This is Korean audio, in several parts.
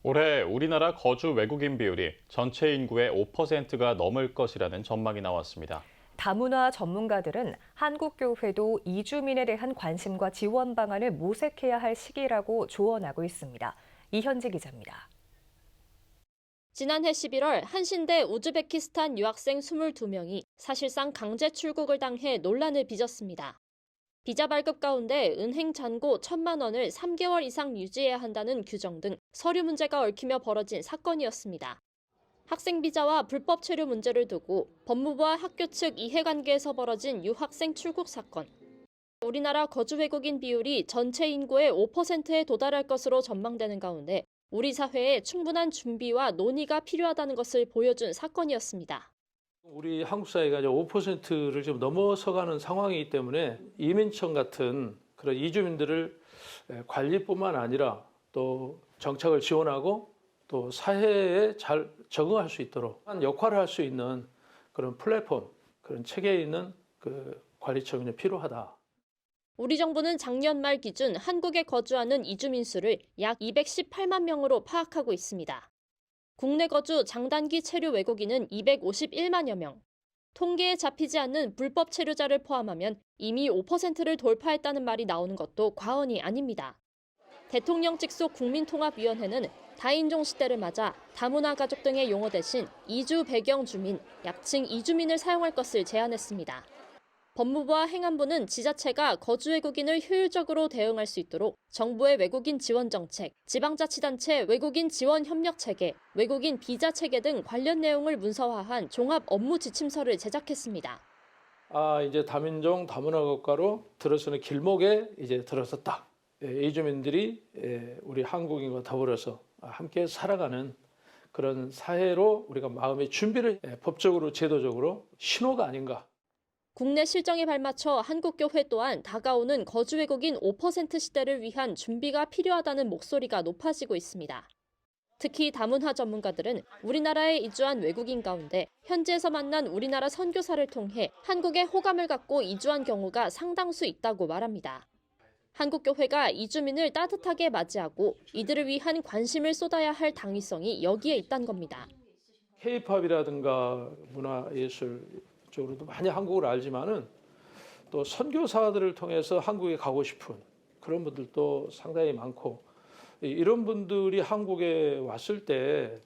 올해 우리나라 거주 외국인 비율이 전체 인구의 5%가 넘을 것이라는 전망이 나왔습니다. 다문화 전문가들은 한국교회도 이주민에 대한 관심과 지원 방안을 모색해야 할 시기라고 조언하고 있습니다. 이현지 기자입니다. 지난해 11월 한신대 우즈베키스탄 유학생 22명이 사실상 강제 출국을 당해 논란을 빚었습니다. 비자 발급 가운데 은행 잔고 1,000만 원을 3개월 이상 유지해야 한다는 규정 등 서류 문제가 얽히며 벌어진 사건이었습니다. 학생 비자와 불법 체류 문제를 두고 법무부와 학교 측 이해관계에서 벌어진 유학생 출국 사건. 우리나라 거주 외국인 비율이 전체 인구의 5%에 도달할 것으로 전망되는 가운데 우리 사회에 충분한 준비와 논의가 필요하다는 것을 보여준 사건이었습니다. 우리 한국 사회가 5%를 좀 넘어서가는 상황이기 때문에 이민청 같은 그런 이주민들을 관리뿐만 아니라 또 정착을 지원하고 또 사회에 잘 적응할 수 있도록 한 역할을 할 수 있는 그런 플랫폼, 그런 체계에 있는 그 관리청이 필요하다. 우리 정부는 작년 말 기준 한국에 거주하는 이주민 수를 약 218만 명으로 파악하고 있습니다. 국내 거주 장단기 체류 외국인은 251만여 명. 통계에 잡히지 않는 불법 체류자를 포함하면 이미 5%를 돌파했다는 말이 나오는 것도 과언이 아닙니다. 대통령 직속 국민통합위원회는 다인종 시대를 맞아 다문화 가족 등의 용어 대신 이주 배경 주민, 약칭 이주민을 사용할 것을 제안했습니다. 법무부와 행안부는 지자체가 거주 외국인을 효율적으로 대응할 수 있도록 정부의 외국인 지원 정책, 지방자치단체 외국인 지원 협력 체계, 외국인 비자 체계 등 관련 내용을 문서화한 종합 업무 지침서를 제작했습니다. 이제 다민종 다문화 국가로 들어서는 길목에 이제 들어섰다. 이주민들이 우리 한국인과 더불어서 함께 살아가는 그런 사회로 우리가 마음의 준비를 법적으로 제도적으로 신호가 아닌가. 국내 실정에 발맞춰 한국교회 또한 다가오는 거주 외국인 5% 시대를 위한 준비가 필요하다는 목소리가 높아지고 있습니다. 특히 다문화 전문가들은 우리나라에 이주한 외국인 가운데 현지에서 만난 우리나라 선교사를 통해 한국에 호감을 갖고 이주한 경우가 상당수 있다고 말합니다. 한국교회가 이주민을 따뜻하게 맞이하고 이들을 위한 관심을 쏟아야 할 당위성이 여기에 있다는 겁니다. K-팝이라든가 문화예술 쪽으로도 많이 한국을 알지만은 또 선교사들을 통해서 한국에 가고 싶은 그런 분들도 상당히 많고 이런 분들이 한국에 왔을 때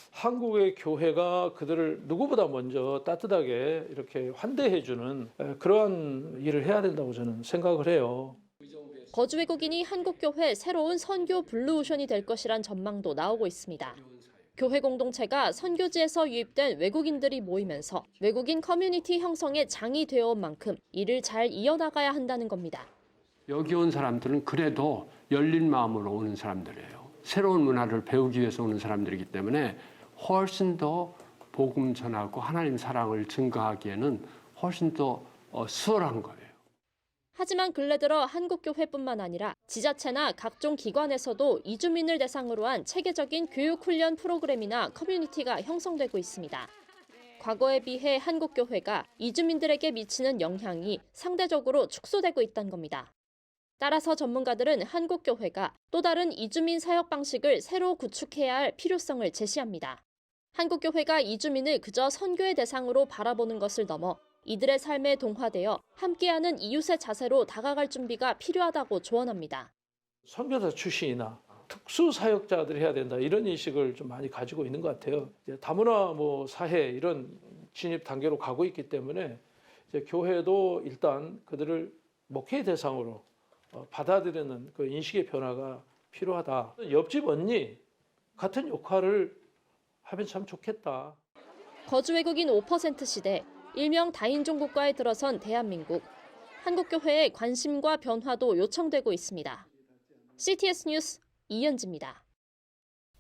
한국의 교회가 그들을 누구보다 먼저 따뜻하게 이렇게 환대해주는 그러한 일을 해야 된다고 저는 생각을 해요. 거주 외국인이 한국교회 새로운 선교 블루오션이 될 것이란 전망도 나오고 있습니다. 교회 공동체가 선교지에서 유입된 외국인들이 모이면서 외국인 커뮤니티 형성의 장이 되어온 만큼 이를 잘 이어나가야 한다는 겁니다. 여기 온 사람들은 그래도 열린 마음으로 오는 사람들이에요. 새로운 문화를 배우기 위해서 오는 사람들이기 때문에 훨씬 더 복음 전하고 하나님 사랑을 증거하기에는 훨씬 더 수월한 거예요. 하지만 근래 들어 한국교회뿐만 아니라 지자체나 각종 기관에서도 이주민을 대상으로 한 체계적인 교육훈련 프로그램이나 커뮤니티가 형성되고 있습니다. 과거에 비해 한국교회가 이주민들에게 미치는 영향이 상대적으로 축소되고 있다는 겁니다. 따라서 전문가들은 한국교회가 또 다른 이주민 사역 방식을 새로 구축해야 할 필요성을 제시합니다. 한국교회가 이주민을 그저 선교의 대상으로 바라보는 것을 넘어 이들의 삶에 동화되어 함께하는 이웃의 자세로 다가갈 준비가 필요하다고 조언합니다. 선교사 출신이나 특수 사역자들이 해야 된다 이런 인식을 좀 많이 가지고 있는 것 같아요. 이제 다문화 사회 이런 진입 단계로 가고 있기 때문에 이제 교회도 일단 그들을 목회 대상으로 받아들이는 그 인식의 변화가 필요하다. 옆집 언니 같은 역할을 하면 참 좋겠다. 거주 외국인 5% 시대, 일명 다인종 국가에 들어선 대한민국. 한국교회의 관심과 변화도 요청되고 있습니다. CTS 뉴스 이현지입니다.